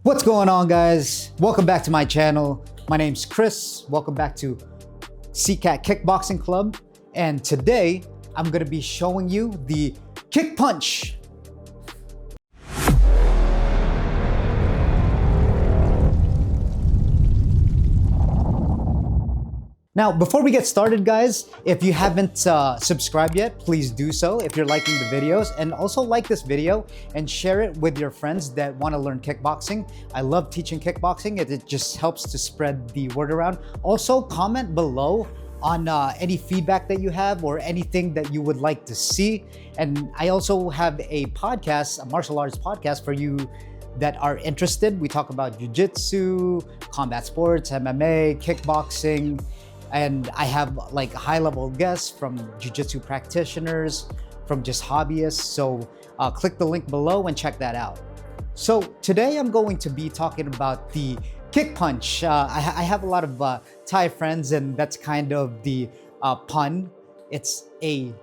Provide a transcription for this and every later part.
What's going on, guys? Welcome back to my channel. My name's Chris. Welcome back to Sicat Kickboxing Club. And today I'm gonna be showing you the kick punch. Now, before we get started, guys, if you haven't subscribed yet, please do so if you're liking the videos, and also like this video and share it with your friends that want to learn kickboxing. I love teaching kickboxing. It just helps to spread the word around. Also, comment below on any feedback that you have or anything that you would like to see. And I also have a podcast, a martial arts podcast for you that are interested. We talk about jiu-jitsu, combat sports, MMA, kickboxing, and I have like high-level guests from jiu-jitsu practitioners, from just hobbyists. So click the link below and check that out. So today I'm going to be talking about the kick punch. I have a lot of Thai friends, and that's kind of the pun. It's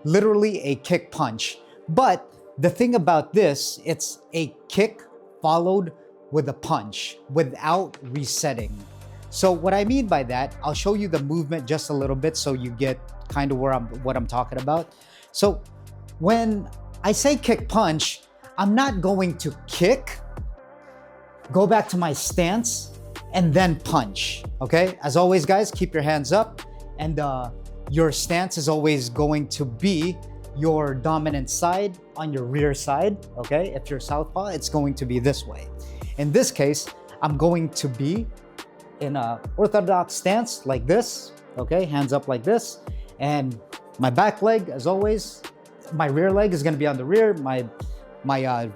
literally a kick punch. But the thing about this, it's a kick followed with a punch without resetting. So what I mean by that, I'll show you the movement just a little bit so you get kind of what I'm talking about. So when I say kick punch, I'm not going to kick, go back to my stance, and then punch, okay? As always, guys, keep your hands up, and your stance is always going to be your dominant side on your rear side, okay? If you're southpaw, it's going to be this way. In this case, I'm going to be in a orthodox stance like this, okay? Hands up like this. And my back leg, as always, my rear leg is gonna be on the rear. My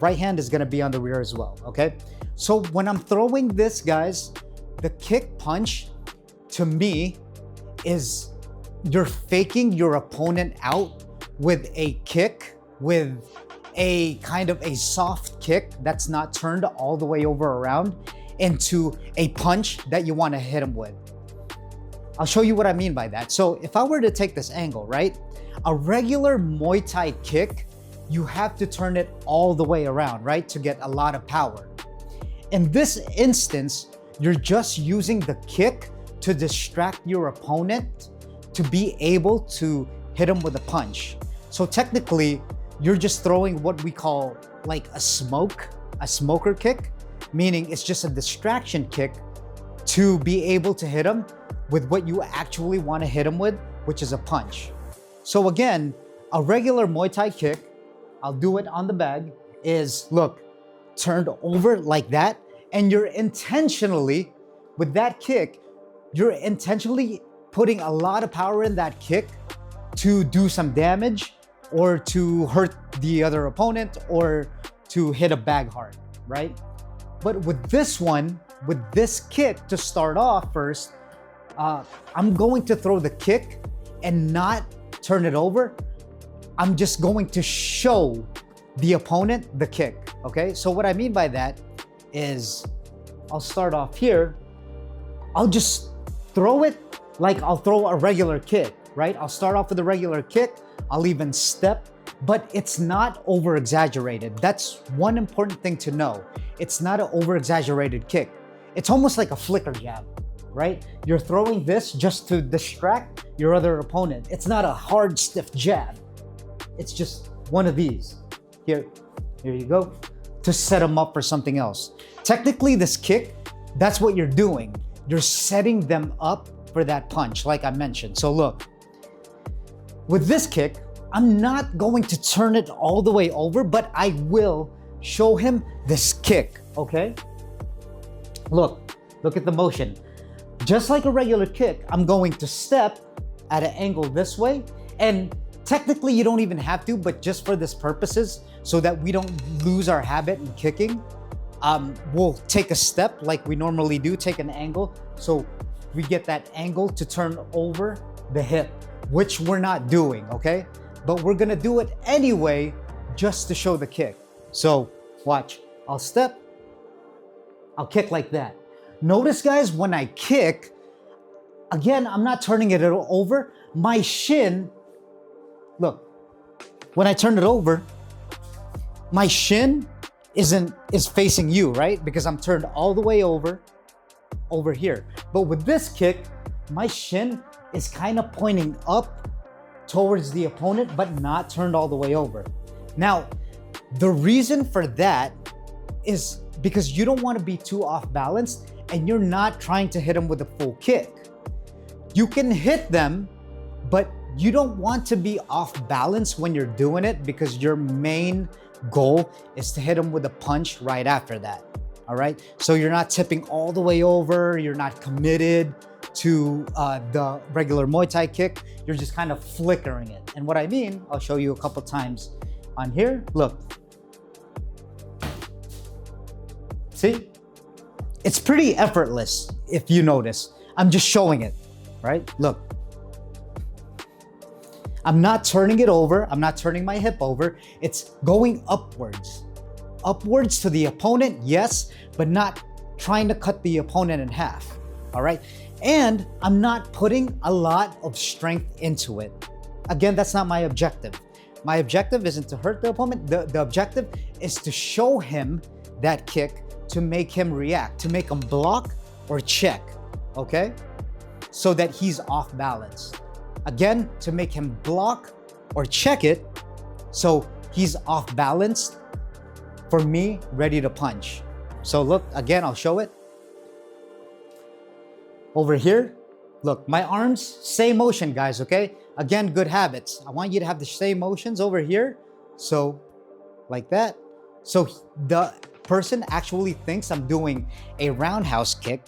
right hand is gonna be on the rear as well, okay? So when I'm throwing this, guys, the kick punch, to me, is you're faking your opponent out with a kick, with a kind of a soft kick that's not turned all the way over around into a punch that you want to hit him with. I'll show you what I mean by that. So if I were to take this angle, right? A regular Muay Thai kick, you have to turn it all the way around, right? To get a lot of power. In this instance, you're just using the kick to distract your opponent to be able to hit him with a punch. So technically, you're just throwing what we call like a smoker kick, meaning it's just a distraction kick to be able to hit him with what you actually want to hit him with, which is a punch. So again, a regular Muay Thai kick, I'll do it on the bag, is look, turned over like that, and you're intentionally, with that kick, you're intentionally putting a lot of power in that kick to do some damage or to hurt the other opponent or to hit a bag hard, right? But with this one, with this kick to start off first, I'm going to throw the kick and not turn it over. I'm just going to show the opponent the kick, okay? So what I mean by that is I'll start off here. I'll just throw it like I'll throw a regular kick, right? I'll start off with a regular kick. I'll even step, but it's not over-exaggerated. That's one important thing to know. It's not an over-exaggerated kick. It's almost like a flicker jab, right? You're throwing this just to distract your other opponent. It's not a hard, stiff jab. It's just one of these. Here you go, to set them up for something else. Technically, this kick, that's what you're doing. You're setting them up for that punch, like I mentioned. So look, with this kick, I'm not going to turn it all the way over, but I will show him this kick, okay? Look at the motion. Just like a regular kick, I'm going to step at an angle this way, and technically you don't even have to, but just for this purposes, so that we don't lose our habit in kicking, we'll take a step like we normally do, take an angle, so we get that angle to turn over the hip, which we're not doing, okay? But we're gonna do it anyway, just to show the kick. So watch, I'll step, I'll kick like that. Notice, guys, when I kick, again, I'm not turning it over. My shin, look, when I turn it over, my shin is facing you, right? Because I'm turned all the way over here. But with this kick, my shin is kind of pointing up towards the opponent, but not turned all the way over. Now, the reason for that is because you don't want to be too off balance and you're not trying to hit them with a full kick. You can hit them, but you don't want to be off balance when you're doing it because your main goal is to hit them with a punch right after that. All right, so you're not tipping all the way over, you're not committed to the regular Muay Thai kick, you're just kind of flickering it. And what I mean, I'll show you a couple times on here. Look, see? It's pretty effortless if you notice. I'm just showing it, right? Look. I'm not turning it over, I'm not turning my hip over, it's going upwards. Upwards to the opponent, yes, but not trying to cut the opponent in half, all right? And I'm not putting a lot of strength into it. Again, that's not my objective. My objective isn't to hurt the opponent. The objective is to show him that kick, to make him react, to make him block or check, okay? So that he's off balance. Again, to make him block or check it, so he's off balance for me, ready to punch. So look, again, I'll show it. Over here, look, my arms, same motion, guys, okay? Again, good habits. I want you to have the same motions over here. So, like that. So the person actually thinks I'm doing a roundhouse kick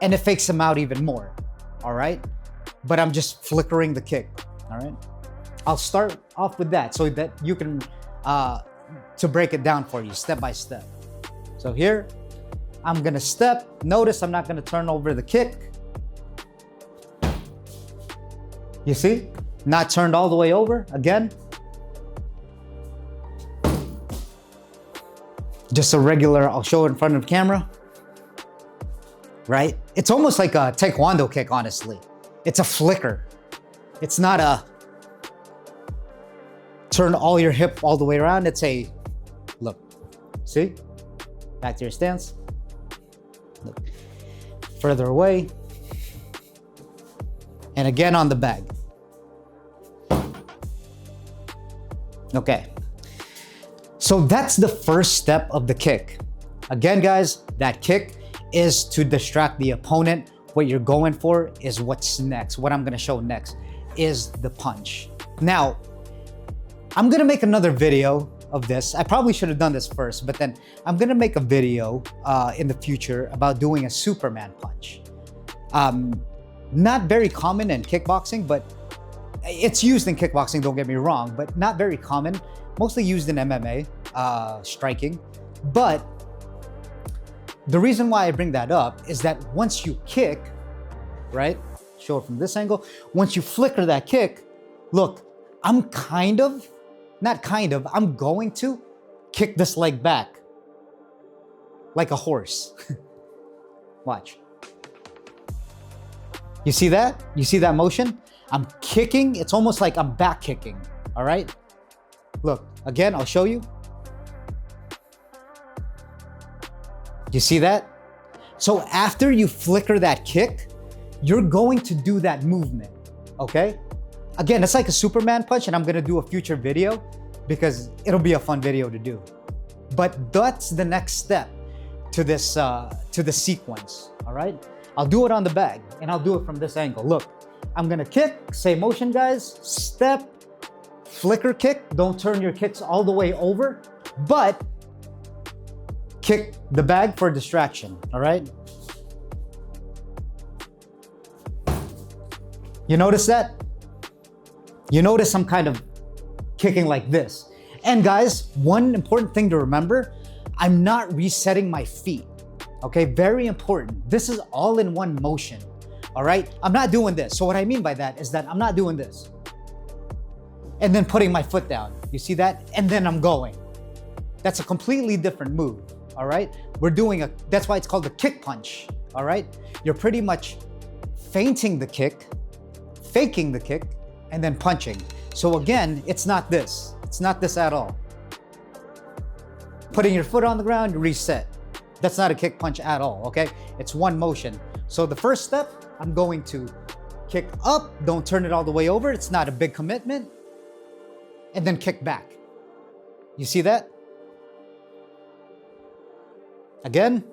and it fakes him out even more, all right? But I'm just flickering the kick, all right? I'll start off with that so that you can, to break it down for you step by step. So here, I'm gonna step. Notice I'm not gonna turn over the kick. You see? Not turned all the way over, again. Just a regular, I'll show it in front of the camera. Right? It's almost like a taekwondo kick, honestly. It's a flicker. It's not a turn all your hip all the way around. It's a, look, see? Back to your stance. Look, further away. And again on the bag. Okay. So that's the first step of the kick. Again, guys, that kick is to distract the opponent. What you're going for is what's next. What I'm gonna show next is the punch. Now, I'm gonna make another video of this. I probably should have done this first, but then I'm gonna make a video in the future about doing a Superman punch. Not very common in kickboxing, but it's used in kickboxing, don't get me wrong, but not very common. Mostly used in MMA, striking. But the reason why I bring that up is that once you kick, right? Show it from this angle. Once you flicker that kick, look, I'm going to kick this leg back like a horse. Watch. You see that? You see that motion? I'm kicking. It's almost like I'm back kicking. All right? Look, again, I'll show you. You see that? So after you flicker that kick, you're going to do that movement, okay? Again, it's like a Superman punch, and I'm gonna do a future video because it'll be a fun video to do. But that's the next step to this, to the sequence, all right? I'll do it on the bag, and I'll do it from this angle. Look, I'm gonna kick, same motion, guys. Step, flicker kick. Don't turn your kicks all the way over, but kick the bag for distraction, all right? You notice that? You notice I'm kind of kicking like this. And guys, one important thing to remember, I'm not resetting my feet, okay? Very important. This is all in one motion, all right? I'm not doing this. So what I mean by that is that I'm not doing this and then putting my foot down. You see that? And then I'm going. That's a completely different move, all right? That's why it's called a kick punch, all right? You're pretty much feinting the kick, faking the kick, and then punching. So again, it's not this. It's not this at all. putting your foot on the ground, reset. That's not a kick punch at all, okay? It's one motion. So the first step, I'm going to kick up, don't turn it all the way over. It's not a big commitment. And then kick back. You see that? Again,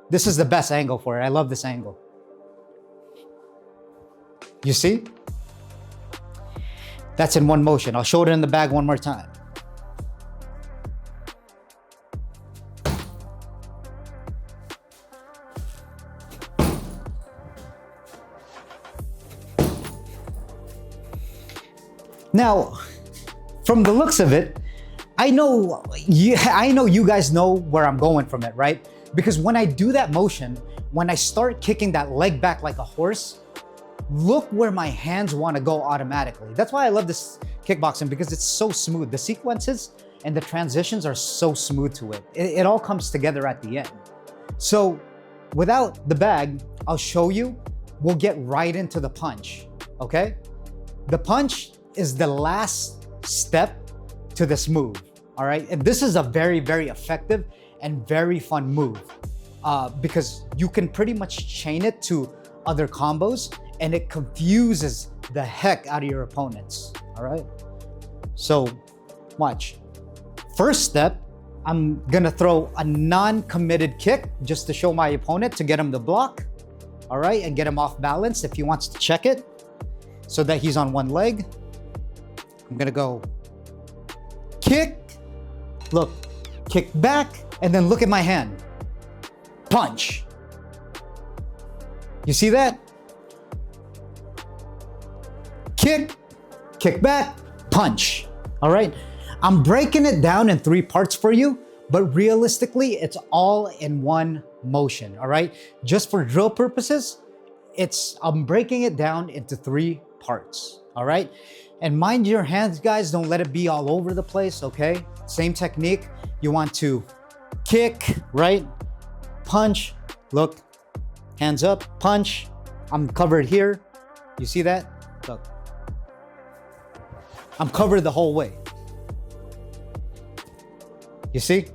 this is the best angle for it. I love this angle. You see? That's in one motion. I'll show it in the bag one more time. Now, from the looks of it, I know you guys know where I'm going from it, right? Because when I do that motion, when I start kicking that leg back like a horse, look where my hands want to go automatically. That's why I love this kickboxing, because it's so smooth. The sequences and the transitions are so smooth to it. It all comes together at the end. So without the bag, I'll show you. We'll get right into the punch, okay? The punch is the last step to this move, all right? And this is a very, very effective and very fun move because you can pretty much chain it to other combos and it confuses the heck out of your opponents, all right? So watch. First step, I'm gonna throw a non-committed kick just to show my opponent to get him to block, all right? And get him off balance if he wants to check it so that he's on one leg. I'm gonna go kick, look, kick back, and then look at my hand. Punch. You see that? Kick, kick back, punch. All right? I'm breaking it down in 3 parts for you, but realistically, it's all in one motion, all right? Just for drill purposes, I'm breaking it down into 3 parts, all right? And mind your hands, guys, don't let it be all over the place, okay? Same technique. You want to kick, right? Punch, look, hands up, punch. I'm covered here. You see that? Look. I'm covered the whole way. You see?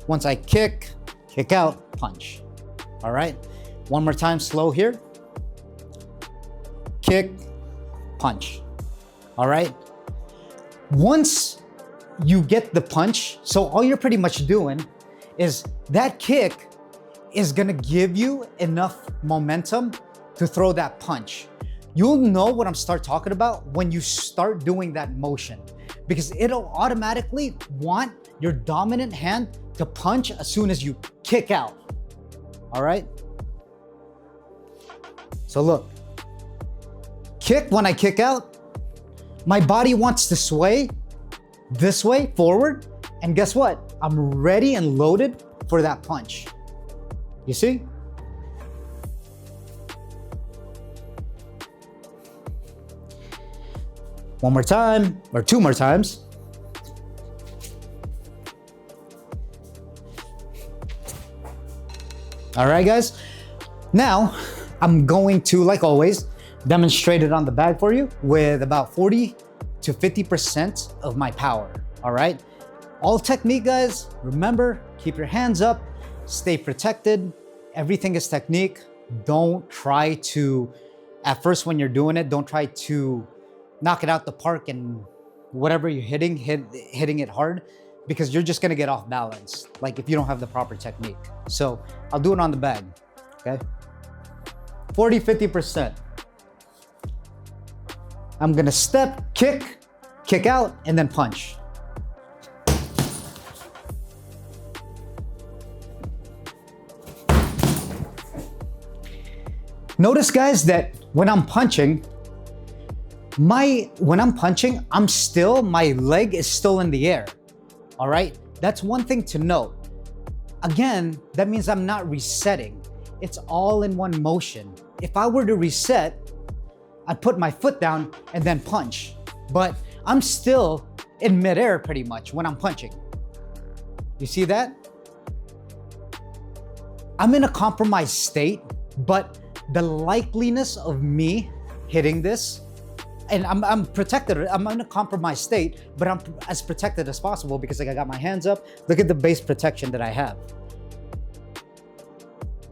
Once I kick, kick out, punch. All right? One more time, slow here. Kick, punch. All right? Once you get the punch, so all you're pretty much doing is that kick is gonna give you enough momentum to throw that punch. You'll know what I'm start talking about when you start doing that motion, because it'll automatically want your dominant hand to punch as soon as you kick out. All right? So look, kick, when I kick out, my body wants to sway this way forward, and guess what? I'm ready and loaded for that punch. You see? One more time, or 2 more times. All right, guys. Now, I'm going to, like always, demonstrate it on the bag for you with about 40 to 50% of my power, all right? All technique, guys. Remember, keep your hands up, stay protected. Everything is technique. Don't try to, at first when you're doing it, don't try to knock it out the park and whatever you're hitting it hard, because you're just gonna get off balance, like if you don't have the proper technique. So I'll do it on the bag, okay? 40, 50%. I'm gonna step, kick, kick out, and then punch. Notice, guys, that when I'm punching, my leg is still in the air, all right? That's one thing to note. Again, that means I'm not resetting. It's all in one motion. If I were to reset, I'd put my foot down and then punch, but I'm still in midair pretty much when I'm punching. You see that? I'm in a compromised state, but the likeliness of me hitting this and I'm protected. I'm in a compromised state, but I'm as protected as possible because like I got my hands up. Look at the base protection that I have.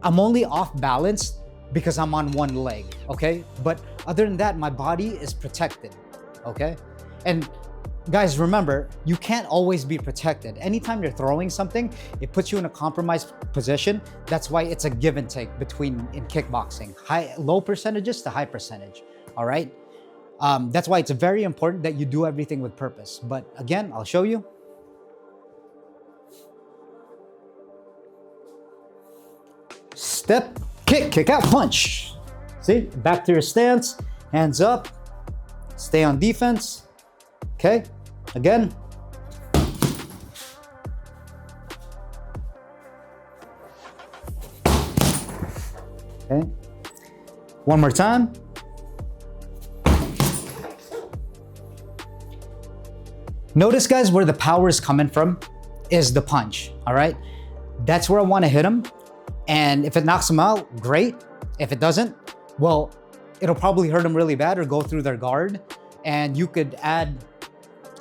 I'm only off balance because I'm on one leg, okay? But other than that, my body is protected, okay? And guys, remember, you can't always be protected. Anytime you're throwing something, it puts you in a compromised position. That's why it's a give and take between in kickboxing, low percentages to high percentage, all right? That's why it's very important that you do everything with purpose. But again, I'll show you. Step, kick, kick out, punch. See, back to your stance, hands up, stay on defense. Okay, again. Okay, one more time. Notice, guys, where the power is coming from is the punch, all right? That's where I want to hit him. And if it knocks him out, great. If it doesn't, well, it'll probably hurt him really bad or go through their guard. And you could add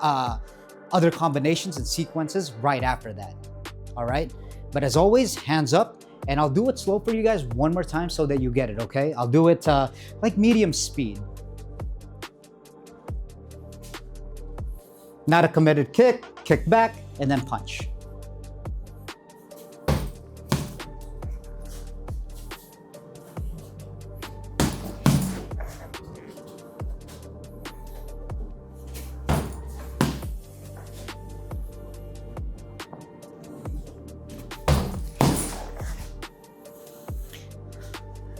other combinations and sequences right after that, all right? But as always, hands up, and I'll do it slow for you guys one more time so that you get it, okay? I'll do it like medium speed. Not a committed kick, kick back, and then punch.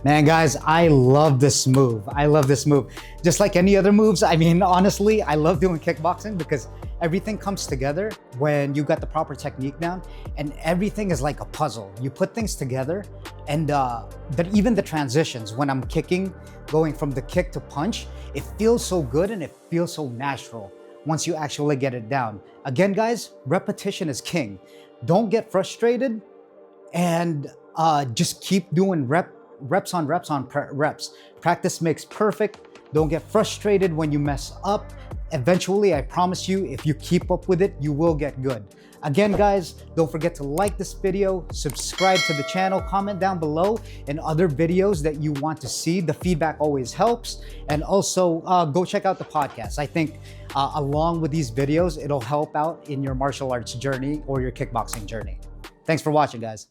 Man, guys, I love this move. I love this move. Just like any other moves, I mean, honestly, I love doing kickboxing because everything comes together when you got the proper technique down, and everything is like a puzzle. You put things together, and even the transitions when I'm kicking, going from the kick to punch, it feels so good and it feels so natural once you actually get it down. Again, guys, repetition is king. Don't get frustrated and just keep doing reps on reps. Practice makes perfect. Don't get frustrated when you mess up. Eventually, I promise you, if you keep up with it, you will get good. Again, guys, don't forget to like this video, subscribe to the channel, comment down below and other videos that you want to see. The feedback always helps. And also go check out the podcast. I think along with these videos, it'll help out in your martial arts journey or your kickboxing journey. Thanks for watching, guys.